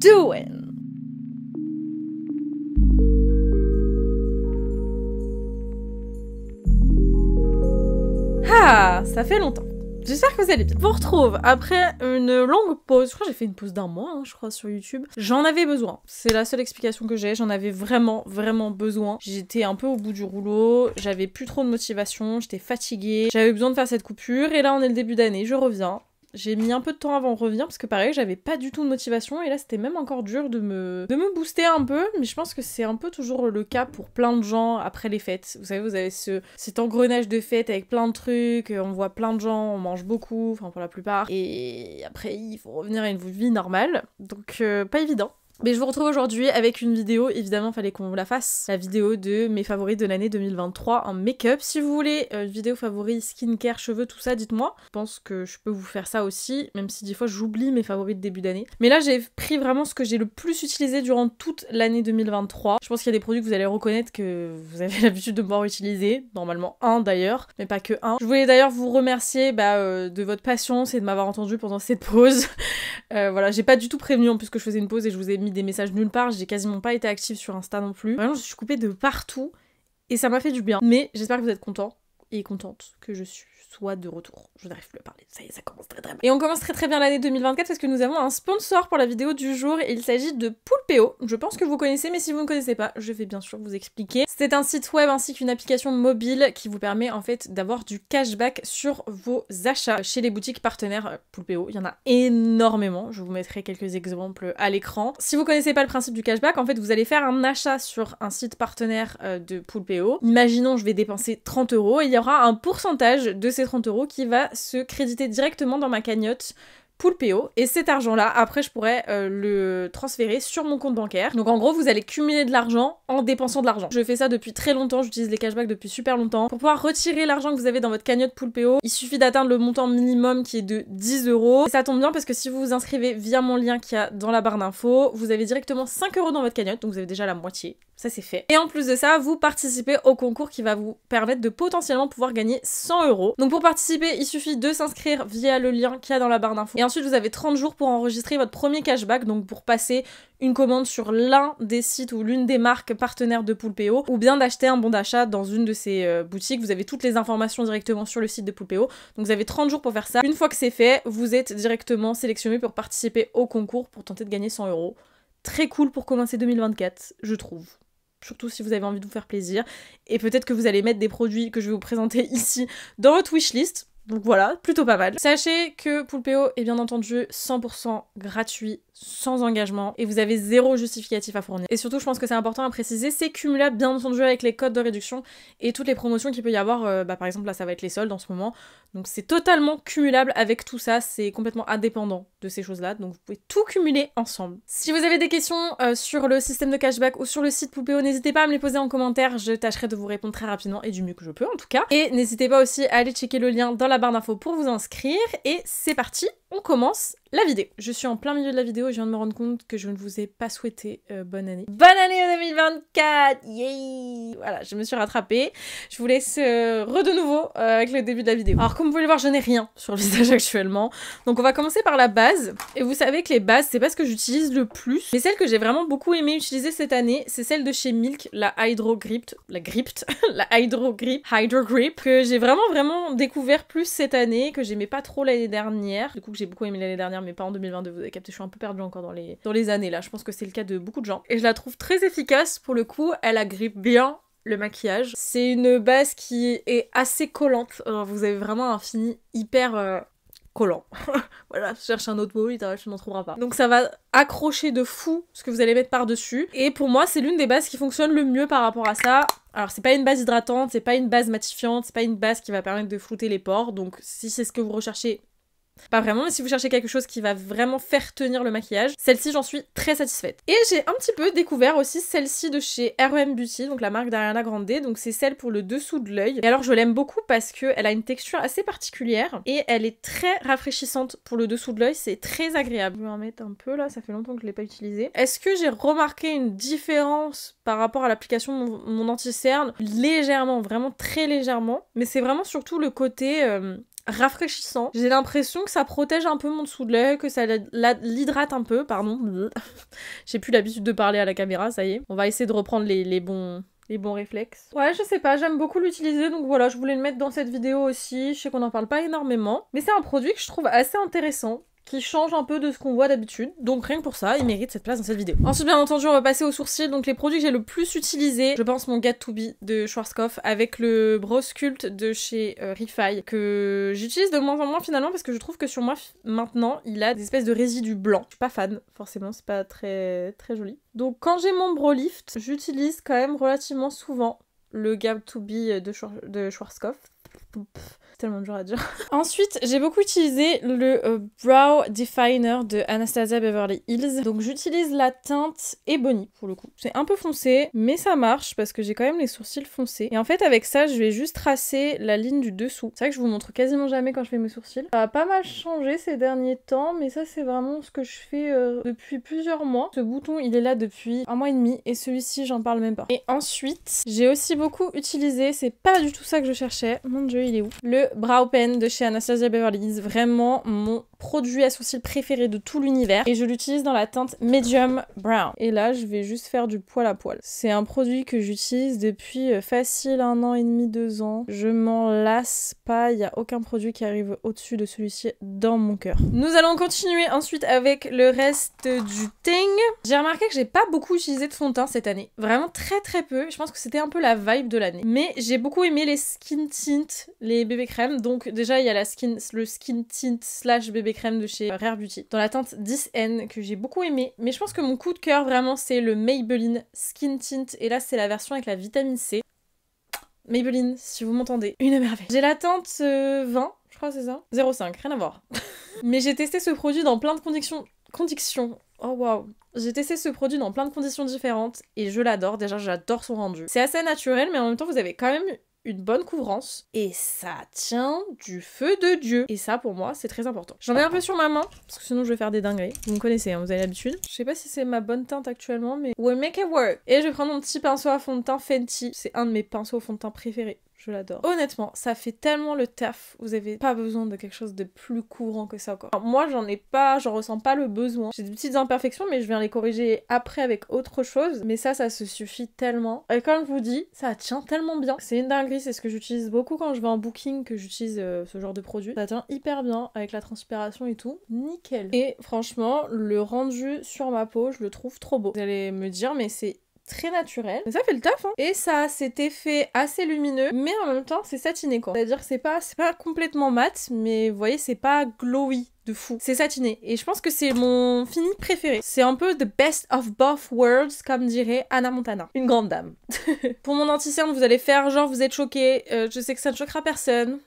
doing? Ah, ça fait longtemps. J'espère que vous allez bien. Je vous retrouve après une longue pause. Je crois que j'ai fait une pause d'un mois, hein, je crois, sur YouTube. J'en avais besoin. C'est la seule explication que j'ai. J'en avais vraiment besoin. J'étais un peu au bout du rouleau. J'avais plus trop de motivation. J'étais fatiguée. J'avais besoin de faire cette coupure. Et là, on est le début d'année. Je reviens. J'ai mis un peu de temps avant de revenir parce que pareil, j'avais pas du tout de motivation et là c'était même encore dur de me booster un peu, mais je pense que c'est un peu toujours le cas pour plein de gens après les fêtes. Vous savez, vous avez cet engrenage de fêtes avec plein de trucs, on voit plein de gens, on mange beaucoup, enfin pour la plupart, et après il faut revenir à une vie normale, donc pas évident. Mais je vous retrouve aujourd'hui avec une vidéo, évidemment fallait qu'on la fasse, la vidéo de mes favoris de l'année 2023 en make-up. Si vous voulez une vidéo favoris, skincare, cheveux, tout ça, dites-moi. Je pense que je peux vous faire ça aussi, même si des fois j'oublie mes favoris de début d'année. Mais là j'ai pris vraiment ce que j'ai le plus utilisé durant toute l'année 2023. Je pense qu'il y a des produits que vous allez reconnaître que vous avez l'habitude de pouvoir utiliser, normalement un d'ailleurs, mais pas que un. Je voulais d'ailleurs vous remercier de votre patience et de m'avoir entendu pendant cette pause. Voilà, j'ai pas du tout prévenu en plus que je faisais une pause et je vous ai mis des messages nulle part, j'ai quasiment pas été active sur Insta non plus. Vraiment, je suis coupée de partout et ça m'a fait du bien. Mais j'espère que vous êtes contents et contente que je sois de retour. Je n'arrive plus à parler, ça y est, ça commence très bien. Et on commence très bien l'année 2024 parce que nous avons un sponsor pour la vidéo du jour et il s'agit de Poulpeo. Je pense que vous connaissez, mais si vous ne connaissez pas, je vais bien sûr vous expliquer. C'est un site web ainsi qu'une application mobile qui vous permet en fait d'avoir du cashback sur vos achats chez les boutiques partenaires Poulpeo. Il y en a énormément, je vous mettrai quelques exemples à l'écran. Si vous connaissez pas le principe du cashback, en fait vous allez faire un achat sur un site partenaire de Poulpeo. Imaginons je vais dépenser 30 € et il y aura un pourcentage de ces 30 € qui va se créditer directement dans ma cagnotte Poulpeo, et cet argent-là, après je pourrais le transférer sur mon compte bancaire. Donc en gros, vous allez cumuler de l'argent en dépensant de l'argent. Je fais ça depuis très longtemps, j'utilise les cashbacks depuis super longtemps. Pour pouvoir retirer l'argent que vous avez dans votre cagnotte Poulpeo, il suffit d'atteindre le montant minimum qui est de 10 €. Et ça tombe bien parce que si vous vous inscrivez via mon lien qu'il y a dans la barre d'infos, vous avez directement 5 € dans votre cagnotte, donc vous avez déjà la moitié. Ça c'est fait. Et en plus de ça, vous participez au concours qui va vous permettre de potentiellement pouvoir gagner 100 €. Donc pour participer, il suffit de s'inscrire via le lien qu'il y a dans la barre d'infos. Et ensuite, vous avez 30 jours pour enregistrer votre premier cashback, donc pour passer une commande sur l'un des sites ou l'une des marques partenaires de Poulpeo, ou bien d'acheter un bon d'achat dans une de ces boutiques. Vous avez toutes les informations directement sur le site de Poulpeo. Donc vous avez 30 jours pour faire ça. Une fois que c'est fait, vous êtes directement sélectionné pour participer au concours pour tenter de gagner 100 €. Très cool pour commencer 2024, je trouve. Surtout si vous avez envie de vous faire plaisir. Et peut-être que vous allez mettre des produits que je vais vous présenter ici dans votre wishlist. Donc voilà, plutôt pas mal. Sachez que Poulpeo est bien entendu 100% gratuit, sans engagement, et vous avez 0 justificatif à fournir. Et surtout, je pense que c'est important à préciser, c'est cumulable bien entendu avec les codes de réduction et toutes les promotions qu'il peut y avoir. Par exemple, là ça va être les soldes en ce moment. Donc c'est totalement cumulable avec tout ça, c'est complètement indépendant de ces choses-là, donc vous pouvez tout cumuler ensemble. Si vous avez des questions sur le système de cashback ou sur le site Poulpeo, n'hésitez pas à me les poser en commentaire, je tâcherai de vous répondre très rapidement et du mieux que je peux en tout cas. Et n'hésitez pas aussi à aller checker le lien dans la barre d'infos pour vous inscrire, et c'est parti, on commence la vidéo. Je suis en plein milieu de la vidéo et je viens de me rendre compte que je ne vous ai pas souhaité bonne année. Bonne année 2024! Yay! Voilà, je me suis rattrapée. Je vous laisse de nouveau avec le début de la vidéo. Alors comme vous pouvez le voir, je n'ai rien sur le visage actuellement. Donc on va commencer par la base. Et vous savez que les bases, c'est pas ce que j'utilise le plus. Mais celle que j'ai vraiment beaucoup aimé utiliser cette année, c'est celle de chez Milk, la Hydro Grip, la Hydro Grip, que j'ai vraiment découvert plus cette année, que j'aimais pas trop l'année dernière. Du coup que j'ai beaucoup aimé l'année dernière, mais pas en 2022, vous avez capté, je suis un peu perdue encore dans les années là, je pense que c'est le cas de beaucoup de gens. Et je la trouve très efficace pour le coup, elle agrippe bien le maquillage. C'est une base qui est assez collante, alors vous avez vraiment un fini hyper collant. Voilà, je cherche un autre mot, tu n'en trouveras pas. Donc ça va accrocher de fou ce que vous allez mettre par-dessus. Et pour moi, c'est l'une des bases qui fonctionne le mieux par rapport à ça. Alors c'est pas une base hydratante, c'est pas une base matifiante, c'est pas une base qui va permettre de flouter les pores. Donc si c'est ce que vous recherchez, pas vraiment, mais si vous cherchez quelque chose qui va vraiment faire tenir le maquillage, celle-ci j'en suis très satisfaite. Et j'ai un petit peu découvert aussi celle-ci de chez R.E.M. Beauty, donc la marque d'Ariana Grande, donc c'est celle pour le dessous de l'œil. Et alors je l'aime beaucoup parce qu'elle a une texture assez particulière et elle est très rafraîchissante pour le dessous de l'œil, c'est très agréable. Je vais en mettre un peu là, ça fait longtemps que je l'ai pas utilisée. Est-ce que j'ai remarqué une différence par rapport à l'application de mon anti-cerne? Légèrement, vraiment très légèrement, mais c'est vraiment surtout le côté rafraîchissant. J'ai l'impression que ça protège un peu mon dessous de l'œil, que ça l'hydrate un peu, pardon. J'ai plus l'habitude de parler à la caméra, ça y est. On va essayer de reprendre les bons réflexes. Ouais, je sais pas, j'aime beaucoup l'utiliser, donc voilà, je voulais le mettre dans cette vidéo aussi. Je sais qu'on n'en parle pas énormément, mais c'est un produit que je trouve assez intéressant, qui change un peu de ce qu'on voit d'habitude. Donc rien que pour ça, il mérite cette place dans cette vidéo. Ensuite, bien entendu, on va passer aux sourcils. Donc les produits que j'ai le plus utilisés, je pense mon Got2b de Schwarzkopf avec le Brow Sculpt de chez Refy, que j'utilise de moins en moins finalement parce que je trouve que sur moi, maintenant, il a des espèces de résidus blancs. Je suis pas fan, forcément, c'est pas très joli. Donc quand j'ai mon Brow Lift, j'utilise quand même relativement souvent le Got2b de Schwarzkopf. Tellement dur à dire. Ensuite, j'ai beaucoup utilisé le Brow Definer de Anastasia Beverly Hills. Donc j'utilise la teinte Ebony pour le coup. C'est un peu foncé, mais ça marche parce que j'ai quand même les sourcils foncés. Et en fait, avec ça, je vais juste tracer la ligne du dessous. C'est vrai que je vous montre quasiment jamais quand je fais mes sourcils. Ça a pas mal changé ces derniers temps, mais ça, c'est vraiment ce que je fais depuis plusieurs mois. Ce bouton, il est là depuis 1 mois et demi, et celui-ci, j'en parle même pas. Et ensuite, j'ai aussi beaucoup utilisé, c'est pas du tout ça que je cherchais. Mon dieu, il est où? Le Brow Pen de chez Anastasia Beverly Hills, vraiment mon produit à sourcils préféré de tout l'univers, et je l'utilise dans la teinte Medium Brown. Et là, je vais juste faire du poil à poil. C'est un produit que j'utilise depuis facile 1 an et demi, 2 ans. Je m'en lasse pas, il n'y a aucun produit qui arrive au-dessus de celui-ci dans mon cœur. Nous allons continuer ensuite avec le reste du thing. J'ai remarqué que j'ai pas beaucoup utilisé de fond de teint cette année. Vraiment très peu. Je pense que c'était un peu la vibe de l'année. Mais j'ai beaucoup aimé les skin tint, les bébés crème. Donc déjà, il y a le skin tint / bébé crème de chez Rare Beauty dans la teinte 10N que j'ai beaucoup aimé. Mais je pense que mon coup de cœur vraiment c'est le Maybelline Skin Tint, et là c'est la version avec la vitamine C. Maybelline, si vous m'entendez, une merveille. J'ai la teinte 20, je crois c'est ça, 0,5, rien à voir. Mais j'ai testé ce produit dans plein de conditions. Oh waouh. J'ai testé ce produit dans plein de conditions différentes et je l'adore. Déjà, j'adore son rendu. C'est assez naturel, mais en même temps, vous avez quand même une bonne couvrance et ça tient du feu de Dieu. Et ça, pour moi, c'est très important. J'en ai un peu sur ma main parce que sinon je vais faire des dingueries. Vous me connaissez, hein, vous avez l'habitude. Je sais pas si c'est ma bonne teinte actuellement, mais we'll make it work. Et je vais prendre mon petit pinceau à fond de teint Fenty. C'est un de mes pinceaux à fond de teint préférés. Je l'adore. Honnêtement, ça fait tellement le taf. Vous avez pas besoin de quelque chose de plus couvrant que ça, quoi. Alors, moi, j'en ressens pas le besoin. J'ai des petites imperfections, mais je viens les corriger après avec autre chose. Mais ça se suffit tellement. Et comme je vous dis, ça tient tellement bien. C'est une dinguerie, c'est ce que j'utilise beaucoup quand je vais en booking, que j'utilise ce genre de produit. Ça tient hyper bien avec la transpiration et tout. Nickel. Et franchement, le rendu sur ma peau, je le trouve trop beau. Vous allez me dire, mais c'est très naturel, mais ça fait le taf, hein. Et ça a cet effet assez lumineux, mais en même temps c'est satiné, quoi. C'est-à-dire que c'est pas complètement mat, mais vous voyez, c'est pas glowy de fou. C'est satiné. Et je pense que c'est mon fini préféré. C'est un peu the best of both worlds, comme dirait Hannah Montana. Une grande dame. Pour mon anti-cerne, vous allez faire genre vous êtes choqués. Je sais que ça ne choquera personne.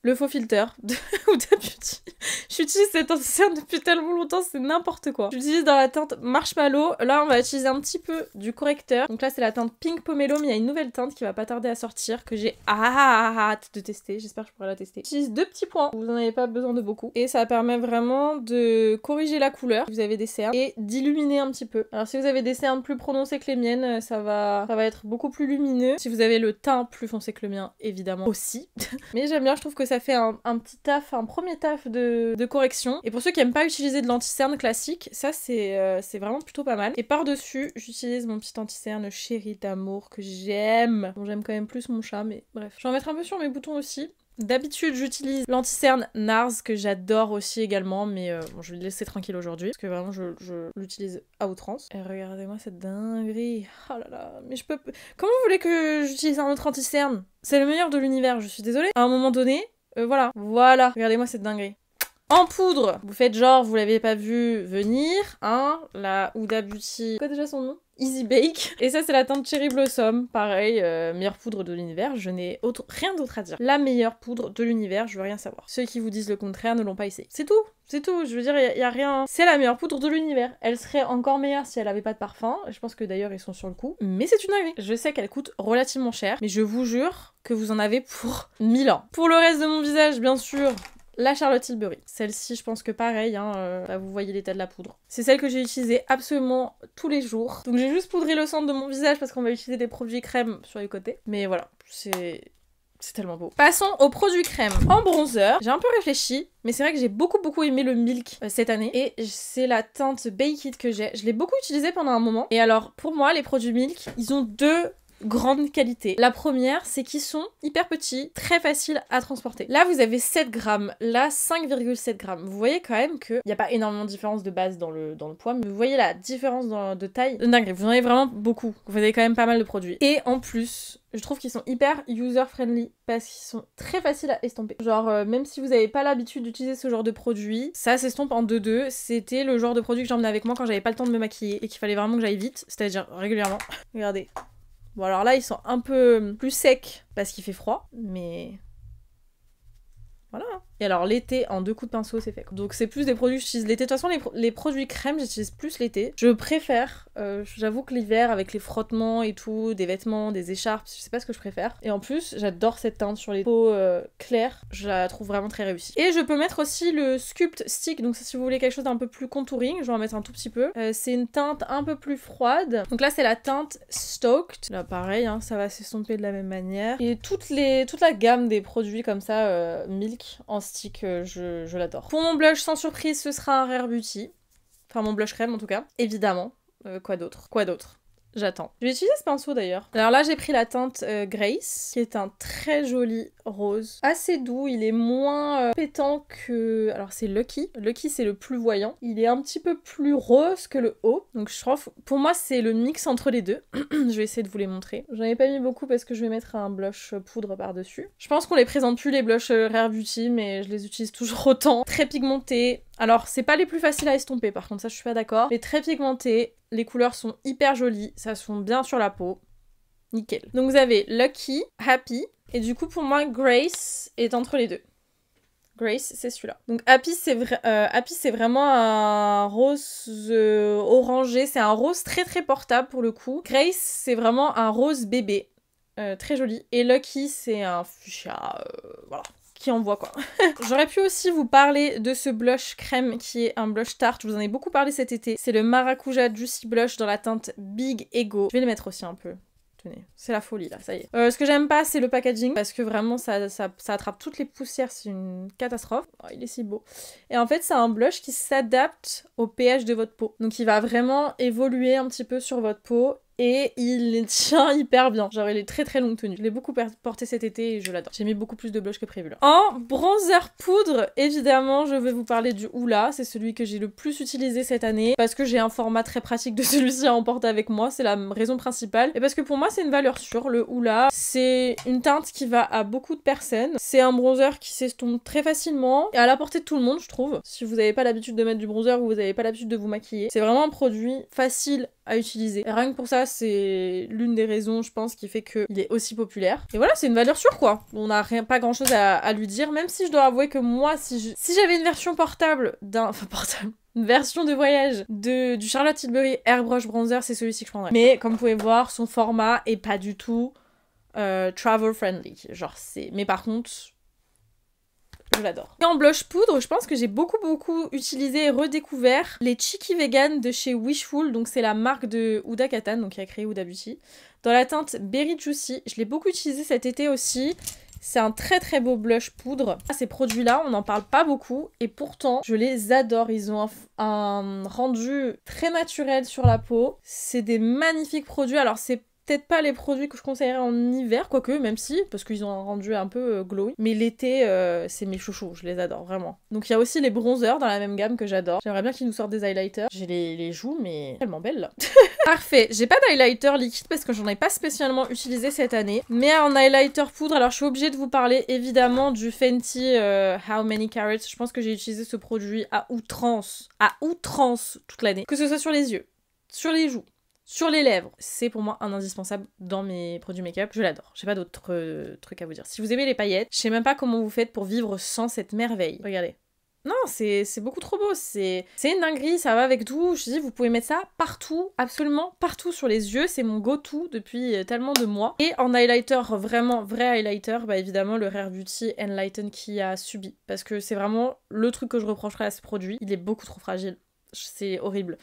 Le faux filter de Huda Beauty. J'utilise cet anti-cerne depuis tellement longtemps, c'est n'importe quoi. J'utilise dans la teinte Marshmallow. Là, on va utiliser un petit peu du correcteur. Donc là, c'est la teinte Pink Pomelo, mais il y a une nouvelle teinte qui va pas tarder à sortir, que j'ai hâte de tester. J'espère que je pourrai la tester. J'utilise 2 petits points. Vous n'en avez pas besoin de beaucoup. Et ça permet vraiment de corriger la couleur si vous avez des cernes et d'illuminer un petit peu. Alors si vous avez des cernes plus prononcées que les miennes, ça va être beaucoup plus lumineux. Si vous avez le teint plus foncé que le mien, évidemment aussi. Mais j'aime bien, je trouve que ça fait un petit taf, un premier taf de correction. Et pour ceux qui aiment pas utiliser de l'anti-cerne classique, ça c'est vraiment plutôt pas mal. Et par-dessus, j'utilise mon petit anti-cerne chéri d'amour que j'aime. Bon, j'aime quand même plus mon chat, mais bref. Je vais en mettre un peu sur mes boutons aussi. D'habitude, j'utilise l'anti-cerne NARS que j'adore aussi également, mais bon, je vais le laisser tranquille aujourd'hui parce que vraiment je l'utilise à outrance. Et regardez-moi cette dinguerie. Oh là là, mais je peux... Comment vous voulez que j'utilise un autre anti-cerne? C'est le meilleur de l'univers, je suis désolée. À un moment donné, voilà. Regardez-moi cette dinguerie. En poudre, vous faites genre, vous l'avez pas vu venir, hein, la Huda Beauty... Quoi déjà son nom? Easy Bake. Et ça, c'est la teinte Cherry Blossom. Pareil, meilleure poudre de l'univers. Je n'ai rien d'autre à dire. La meilleure poudre de l'univers, je veux rien savoir. Ceux qui vous disent le contraire ne l'ont pas essayé. C'est tout. C'est tout. Je veux dire, il y a rien. C'est la meilleure poudre de l'univers. Elle serait encore meilleure si elle avait pas de parfum. Je pense que d'ailleurs, ils sont sur le coup. Mais c'est une dinguerie. Je sais qu'elle coûte relativement cher. Mais je vous jure que vous en avez pour 1000 ans. Pour le reste de mon visage, bien sûr... La Charlotte Tilbury. Celle-ci, je pense que pareil, hein, vous voyez l'état de la poudre. C'est celle que j'ai utilisée absolument tous les jours. Donc j'ai juste poudré le centre de mon visage parce qu'on va utiliser des produits crème sur les côtés. Mais voilà, c'est C'est tellement beau. Passons aux produits crème. En bronzer, j'ai un peu réfléchi, mais c'est vrai que j'ai beaucoup aimé le Milk cette année. Et c'est la teinte Bake It que j'ai. Je l'ai beaucoup utilisé pendant un moment. Et alors, pour moi, les produits Milk, ils ont deux grande qualité. La première, c'est qu'ils sont hyper petits, très faciles à transporter. Là, vous avez 7 grammes, là, 5,7 grammes. Vous voyez quand même qu'il n'y a pas énormément de différence de base dans le poids, mais vous voyez la différence de taille de dingue. Vous en avez vraiment beaucoup. Vous avez quand même pas mal de produits. Et en plus, je trouve qu'ils sont hyper user-friendly parce qu'ils sont très faciles à estomper. Genre, même si vous n'avez pas l'habitude d'utiliser ce genre de produit, ça s'estompe en 2-2. C'était le genre de produit que j'emmenais avec moi quand j'avais pas le temps de me maquiller et qu'il fallait vraiment que j'aille vite, c'est-à-dire régulièrement. Regardez. Bon alors là ils sont un peu plus secs parce qu'il fait froid, mais voilà. Et alors l'été, en 2 coups de pinceau, c'est fait. Donc c'est plus des produits que j'utilise l'été. De toute façon, les produits crème, j'utilise plus l'été. Je préfère, j'avoue que l'hiver, avec les frottements et tout, des vêtements, des écharpes, je sais pas ce que je préfère. Et en plus, j'adore cette teinte sur les peaux claires. Je la trouve vraiment très réussie. Et je peux mettre aussi le Sculpt Stick. Donc ça, si vous voulez quelque chose d'un peu plus contouring, je vais en mettre un tout petit peu. C'est une teinte un peu plus froide. Donc là, c'est la teinte Stoked. Là, pareil, hein, ça va s'estomper de la même manière. Et toute la gamme des produits comme ça, Milk, en stick, je l'adore. Pour mon blush, sans surprise, ce sera un Rare Beauty. Enfin, mon blush crème, en tout cas. Évidemment. Quoi d'autre? J'attends. Je vais utiliser ce pinceau d'ailleurs. Alors là, j'ai pris la teinte Grace, qui est un très joli rose. Assez doux, il est moins pétant que... Alors c'est Lucky. Lucky, c'est le plus voyant. Il est un petit peu plus rose que le haut. Donc je trouve... Pour moi, c'est le mix entre les deux. Je vais essayer de vous les montrer. J'en ai pas mis beaucoup parce que je vais mettre un blush poudre par-dessus. Je pense qu'on les présente plus, les blushs Rare Beauty, mais je les utilise toujours autant. Très pigmentés. Alors, c'est pas les plus faciles à estomper, par contre, ça je suis pas d'accord. Mais très pigmentés, les couleurs sont hyper jolies, ça se fond bien sur la peau. Nickel. Donc vous avez Lucky, Happy, et du coup pour moi, Grace est entre les deux. Grace, c'est celui-là. Donc Happy, c'est vraiment un rose orangé, c'est un rose très portable pour le coup. Grace, c'est vraiment un rose bébé, très joli. Et Lucky, c'est un fuchsia, voilà. Qui envoie quoi. J'aurais pu aussi vous parler de ce blush crème qui est un blush tarte, je vous en ai beaucoup parlé cet été. C'est le Maracuja Juicy Blush dans la teinte Big Ego. Je vais le mettre aussi un peu. Tenez, c'est la folie là, ça y est. Ce que j'aime pas, c'est le packaging parce que vraiment ça attrape toutes les poussières, c'est une catastrophe. Oh, il est si beau. Et en fait, c'est un blush qui s'adapte au pH de votre peau. Donc il va vraiment évoluer un petit peu sur votre peau. Et il tient hyper bien. Genre, il est très longue tenue. Je l'ai beaucoup porté cet été et je l'adore. J'ai mis beaucoup plus de blush que prévu là. En bronzer poudre, évidemment, je vais vous parler du Hoola. C'est celui que j'ai le plus utilisé cette année. Parce que j'ai un format très pratique de celui-ci à emporter avec moi. C'est la raison principale. Et parce que pour moi, c'est une valeur sûre. Le Hoola, c'est une teinte qui va à beaucoup de personnes. C'est un bronzer qui s'estompe très facilement. Et à la portée de tout le monde, je trouve. Si vous n'avez pas l'habitude de mettre du bronzer ou vous n'avez pas l'habitude de vous maquiller. C'est vraiment un produit facile à utiliser. Et rien que pour ça, c'est l'une des raisons, je pense, qui fait qu'il est aussi populaire. Et voilà, c'est une valeur sûre, quoi. On n'a pas grand chose à lui dire, même si je dois avouer que moi, si j'avais une version portable une version de voyage du Charlotte Tilbury Airbrush Bronzer, c'est celui-ci que je prendrais. Mais comme vous pouvez voir, son format est pas du tout travel friendly. Genre, mais par contre... Je l'adore. Et en blush poudre, je pense que j'ai beaucoup utilisé et redécouvert les Cheeky Vegan de chez Wishful. Donc c'est la marque de Huda Kattan, donc qui a créé Huda Beauty. Dans la teinte Berry Juicy. Je l'ai beaucoup utilisé cet été aussi. C'est un très beau blush poudre. Ces produits-là, on n'en parle pas beaucoup. Et pourtant, je les adore. Ils ont un rendu très naturel sur la peau. C'est des magnifiques produits. Alors c'est peut-être pas les produits que je conseillerais en hiver, quoique, même si, parce qu'ils ont un rendu un peu glowy. Mais l'été, c'est mes chouchous, je les adore, vraiment. Donc il y a aussi les bronzers dans la même gamme que j'adore. J'aimerais bien qu'ils nous sortent des highlighters. J'ai les joues, mais tellement belles, là. Parfait, j'ai pas d'highlighter liquide parce que j'en ai pas spécialement utilisé cette année. Mais en highlighter poudre, alors je suis obligée de vous parler, évidemment, du Fenty How Many Carats. Je pense que j'ai utilisé ce produit à outrance toute l'année. Que ce soit sur les yeux, sur les joues, sur les lèvres, c'est pour moi un indispensable dans mes produits make-up. Je l'adore. J'ai pas d'autres trucs à vous dire. Si vous aimez les paillettes, je sais même pas comment vous faites pour vivre sans cette merveille. Regardez. Non, c'est beaucoup trop beau. C'est une dinguerie, ça va avec tout. Je dis, vous pouvez mettre ça partout, absolument partout sur les yeux. C'est mon go-to depuis tellement de mois. Et en highlighter, vraiment vrai highlighter, bah évidemment le Rare Beauty Enlighten qui a subi. Parce que c'est vraiment le truc que je reprocherais à ce produit. Il est beaucoup trop fragile. C'est horrible.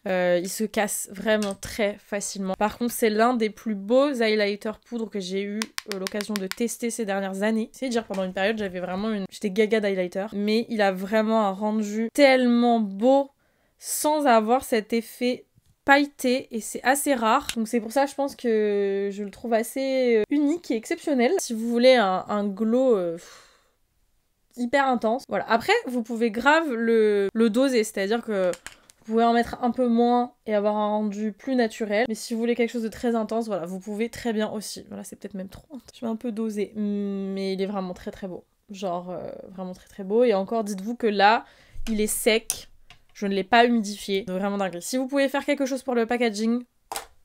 Il se casse vraiment très facilement. Par contre, c'est l'un des plus beaux highlighters poudre que j'ai eu l'occasion de tester ces dernières années. C'est dire, pendant une période, j'étais gaga d'highlighter. Mais il a vraiment un rendu tellement beau sans avoir cet effet pailleté et c'est assez rare. Donc c'est pour ça, je pense que je le trouve assez unique et exceptionnel. Si vous voulez un glow... hyper intense. Voilà. Après, vous pouvez grave le doser, c'est-à-dire que vous pouvez en mettre un peu moins et avoir un rendu plus naturel. Mais si vous voulez quelque chose de très intense, voilà, vous pouvez très bien aussi. Voilà, c'est peut-être même trop. Je vais un peu doser. Mais il est vraiment très très beau. Genre, vraiment très très beau. Et encore, dites-vous que là, il est sec. Je ne l'ai pas humidifié. Donc vraiment dingue. Si vous pouvez faire quelque chose pour le packaging,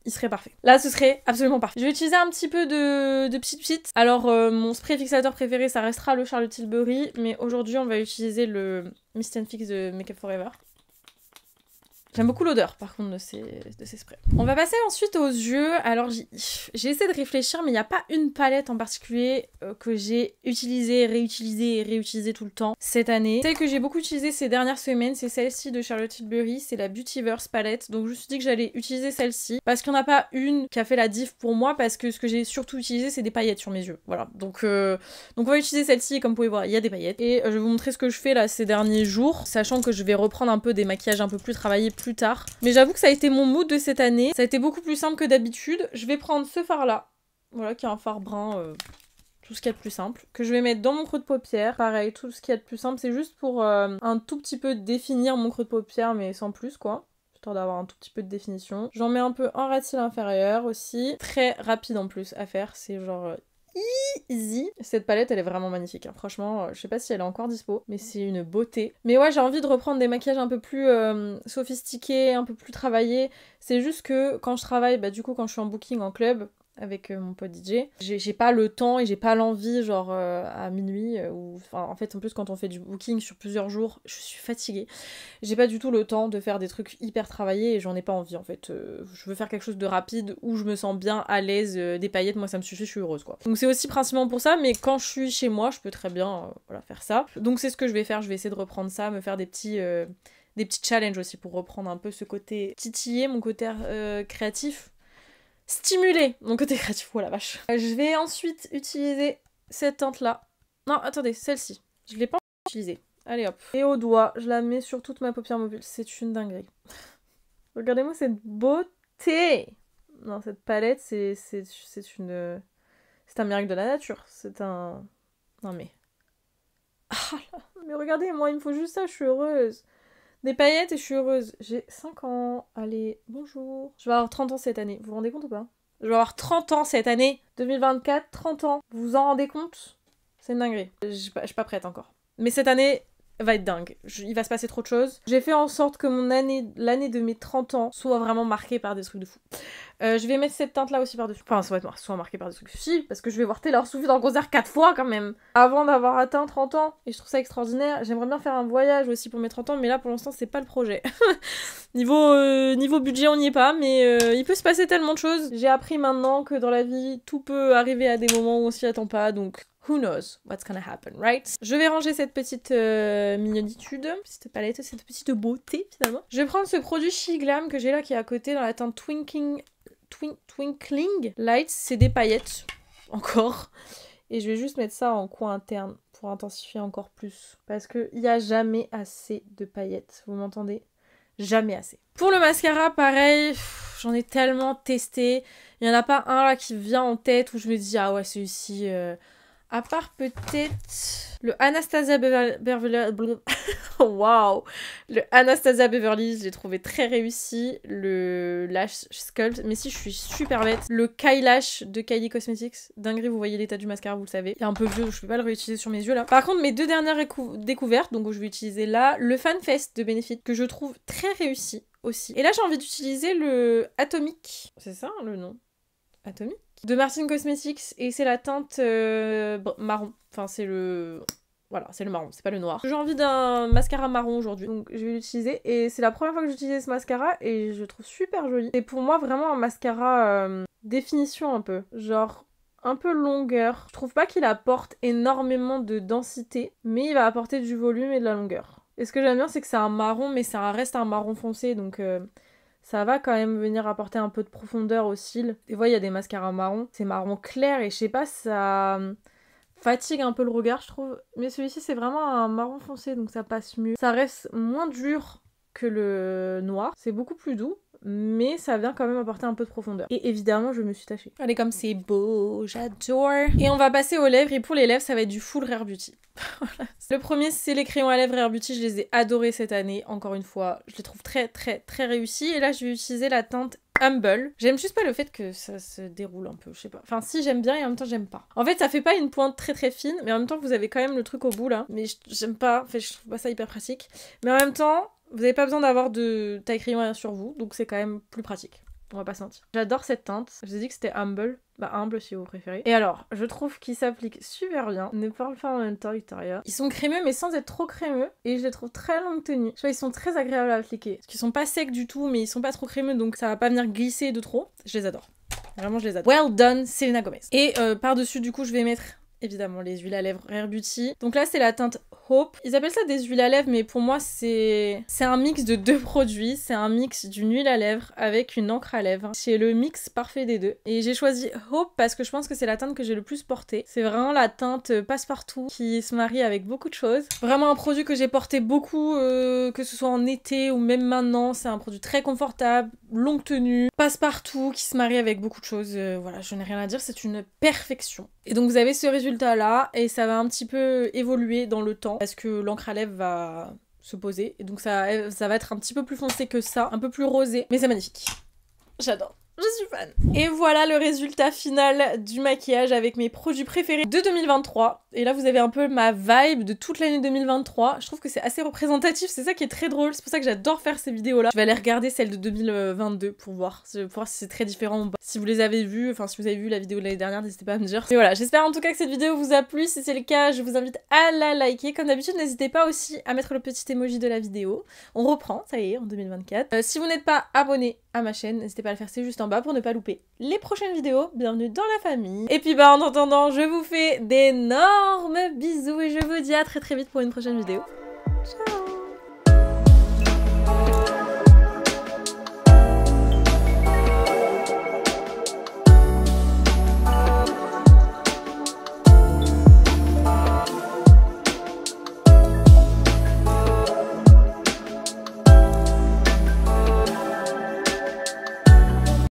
il serait parfait. Là, ce serait absolument parfait. Je vais utiliser un petit peu de Pchit. Alors, mon spray fixateur préféré, ça restera le Charlotte Tilbury. Mais aujourd'hui, on va utiliser le Mist & Fix de Make Up For Ever. J'aime beaucoup l'odeur, par contre, de ces sprays. On va passer ensuite aux yeux. Alors, j'ai essayé de réfléchir, mais il n'y a pas une palette en particulier que j'ai utilisée, réutilisée et réutilisée tout le temps cette année. Celle que j'ai beaucoup utilisée ces dernières semaines, c'est celle-ci de Charlotte Tilbury. C'est la Beautyverse palette. Donc, je me suis dit que j'allais utiliser celle-ci. Parce qu'il n'y en a pas une qui a fait la diff pour moi, parce que ce que j'ai surtout utilisé, c'est des paillettes sur mes yeux. Voilà. Donc on va utiliser celle-ci, et comme vous pouvez voir, il y a des paillettes. Et je vais vous montrer ce que je fais là ces derniers jours, sachant que je vais reprendre un peu des maquillages un peu plus travaillés plus tard. Mais j'avoue que ça a été mon mood de cette année. Ça a été beaucoup plus simple que d'habitude. Je vais prendre ce fard là, voilà, qui est un fard brun, tout ce qu'il y a de plus simple, que je vais mettre dans mon creux de paupière. Pareil, tout ce qu'il y a de plus simple, c'est juste pour un tout petit peu définir mon creux de paupière, mais sans plus quoi. Histoire d'avoir un tout petit peu de définition. J'en mets un peu en ras de cils inférieur aussi. Très rapide en plus à faire, c'est genre... easy. Cette palette elle est vraiment magnifique hein. Franchement je sais pas si elle est encore dispo mais c'est une beauté. Mais ouais j'ai envie de reprendre des maquillages un peu plus sophistiqués, un peu plus travaillés. C'est juste que quand je travaille, bah du coup quand je suis en booking en club avec mon pote DJ, j'ai pas le temps et j'ai pas l'envie genre à minuit ou enfin en fait en plus quand on fait du booking sur plusieurs jours je suis fatiguée, j'ai pas du tout le temps de faire des trucs hyper travaillés et j'en ai pas envie en fait. Je veux faire quelque chose de rapide où je me sens bien à l'aise, des paillettes moi ça me suffit, je suis heureuse quoi. Donc c'est aussi principalement pour ça, mais quand je suis chez moi je peux très bien voilà, faire ça. Donc c'est ce que je vais faire, je vais essayer de reprendre ça, me faire des petits challenges aussi pour reprendre un peu ce côté titillé, mon côté créatif. Stimuler mon côté créatif, oh la vache. Je vais ensuite utiliser cette teinte là. Non, attendez, celle-ci. Je l'ai pas utilisée. Allez hop. Et au doigt, je la mets sur toute ma paupière mobile. C'est une dinguerie. Regardez-moi cette beauté. Non, cette palette, c'est un miracle de la nature. C'est un... Non mais... Ah là. Mais regardez, moi, il me faut juste ça, je suis heureuse. Des paillettes et je suis heureuse. J'ai 5 ans. Allez, bonjour. Je vais avoir 30 ans cette année. Vous vous rendez compte ou pas? Je vais avoir 30 ans cette année. 2024, 30 ans. Vous vous en rendez compte? C'est une dinguerie. Je suis pas prête encore. Mais cette année va être dingue. Il va se passer trop de choses. J'ai fait en sorte que l'année de mes 30 ans soit vraiment marquée par des trucs de fou. Je vais mettre cette teinte là aussi par dessus. Enfin, ça va être soit marquée par des trucs si, parce que je vais voir Taylor Swift en concert 4 fois quand même. Avant d'avoir atteint 30 ans. Et je trouve ça extraordinaire. J'aimerais bien faire un voyage aussi pour mes 30 ans, mais là pour l'instant c'est pas le projet. Niveau budget on n'y est pas, mais il peut se passer tellement de choses. J'ai appris maintenant que dans la vie tout peut arriver à des moments où on s'y attend pas, donc... Who knows what's gonna happen, right? Je vais ranger cette petite mignonitude, cette palette, cette petite beauté finalement. Je vais prendre ce produit She Glam que j'ai là qui est à côté dans la teinte Twinkling Lights. C'est des paillettes, encore. Et je vais juste mettre ça en coin interne pour intensifier encore plus. Parce qu'il n'y a jamais assez de paillettes, vous m'entendez? Jamais assez. Pour le mascara, pareil, j'en ai tellement testé. Il n'y en a pas un là qui vient en tête où je me dis ah ouais celui-ci... À part peut-être le Anastasia Beverly... Waouh! Le Anastasia Beverly, je l'ai trouvé très réussi. Le Lash Sculpt, mais si je suis super bête. Le Kylash de Kylie Cosmetics. Dinguerie, vous voyez l'état du mascara, vous le savez. Il est un peu vieux, je peux pas le réutiliser sur mes yeux là. Par contre, mes deux dernières découvertes, donc je vais utiliser là, le FanFest de Benefit, que je trouve très réussi aussi. Et là, j'ai envie d'utiliser le Atomic. C'est ça le nom? Atomic de Martin Cosmetics et c'est la teinte marron. Enfin c'est le... Voilà, c'est le marron, c'est pas le noir. J'ai envie d'un mascara marron aujourd'hui, donc je vais l'utiliser. Et c'est la première fois que j'utilise ce mascara et je le trouve super joli. C'est pour moi vraiment un mascara définition un peu. Genre un peu longueur. Je trouve pas qu'il apporte énormément de densité, mais il va apporter du volume et de la longueur. Et ce que j'aime bien, c'est que c'est un marron, mais ça reste un marron foncé, donc ça va quand même venir apporter un peu de profondeur au cils. Des fois, il y a des mascaras marron, c'est marron clair, et je sais pas, ça fatigue un peu le regard, je trouve. Mais celui-ci, c'est vraiment un marron foncé, donc ça passe mieux. Ça reste moins dur que le noir, c'est beaucoup plus doux. Mais ça vient quand même apporter un peu de profondeur. Et évidemment, je me suis tachée. Allez, comme c'est beau, j'adore. Et on va passer aux lèvres. Et pour les lèvres, ça va être du full Rare Beauty. Le premier, c'est les crayons à lèvres Rare Beauty. Je les ai adorés cette année. Encore une fois, je les trouve très, très, très réussis. Et là, je vais utiliser la teinte Humble. J'aime juste pas le fait que ça se déroule un peu, je sais pas. Enfin, si, j'aime bien et en même temps, j'aime pas. En fait, ça fait pas une pointe très très fine, mais en même temps, vous avez quand même le truc au bout là. Mais j'aime pas, en fait, je trouve pas ça hyper pratique. Mais en même temps, vous n'avez pas besoin d'avoir de taille crayon sur vous, donc c'est quand même plus pratique. On va pas se mentir. J'adore cette teinte. Je vous ai dit que c'était Humble. Bah, Humble si vous préférez. Et alors, je trouve qu'ils s'appliquent super bien. Ne parle pas en même temps, Victoria. Ils sont crémeux, mais sans être trop crémeux. Et je les trouve très longue tenue. Je vois, ils sont très agréables à appliquer. Parce qu'ils sont pas secs du tout, mais ils sont pas trop crémeux, donc ça va pas venir glisser de trop. Je les adore. Vraiment, je les adore. Well done, Selena Gomez. Et par-dessus, du coup, je vais mettre évidemment les huiles à lèvres Rare Beauty. Donc là, c'est la teinte Hope. Ils appellent ça des huiles à lèvres, mais pour moi, c'est un mix de deux produits. C'est un mix d'une huile à lèvres avec une encre à lèvres. C'est le mix parfait des deux. Et j'ai choisi Hope parce que je pense que c'est la teinte que j'ai le plus portée. C'est vraiment la teinte passe-partout qui se marie avec beaucoup de choses. Vraiment un produit que j'ai porté beaucoup, que ce soit en été ou même maintenant. C'est un produit très confortable, longue tenue, passe-partout, qui se marie avec beaucoup de choses. Voilà, je n'ai rien à dire, c'est une perfection. Et donc vous avez ce résultat là, et ça va un petit peu évoluer dans le temps, parce que l'encre à lèvres va se poser, et donc ça va être un petit peu plus foncé que ça, un peu plus rosé, mais c'est magnifique. J'adore. Je suis fan. Et voilà le résultat final du maquillage avec mes produits préférés de 2023. Et là, vous avez un peu ma vibe de toute l'année 2023. Je trouve que c'est assez représentatif, c'est ça qui est très drôle. C'est pour ça que j'adore faire ces vidéos-là. Je vais aller regarder celle de 2022 pour voir si c'est très différent ou pas. Si vous les avez vues, enfin si vous avez vu la vidéo de l'année dernière, n'hésitez pas à me dire. Mais voilà, j'espère en tout cas que cette vidéo vous a plu. Si c'est le cas, je vous invite à la liker. Comme d'habitude, n'hésitez pas aussi à mettre le petit emoji de la vidéo. On reprend, ça y est, en 2024. Si vous n'êtes pas abonné à ma chaîne, n'hésitez pas à le faire, c'est juste en bas pour ne pas louper les prochaines vidéos. Bienvenue dans la famille. Et puis bah en attendant, je vous fais d'énormes bisous et je vous dis à très très vite pour une prochaine vidéo. Ciao.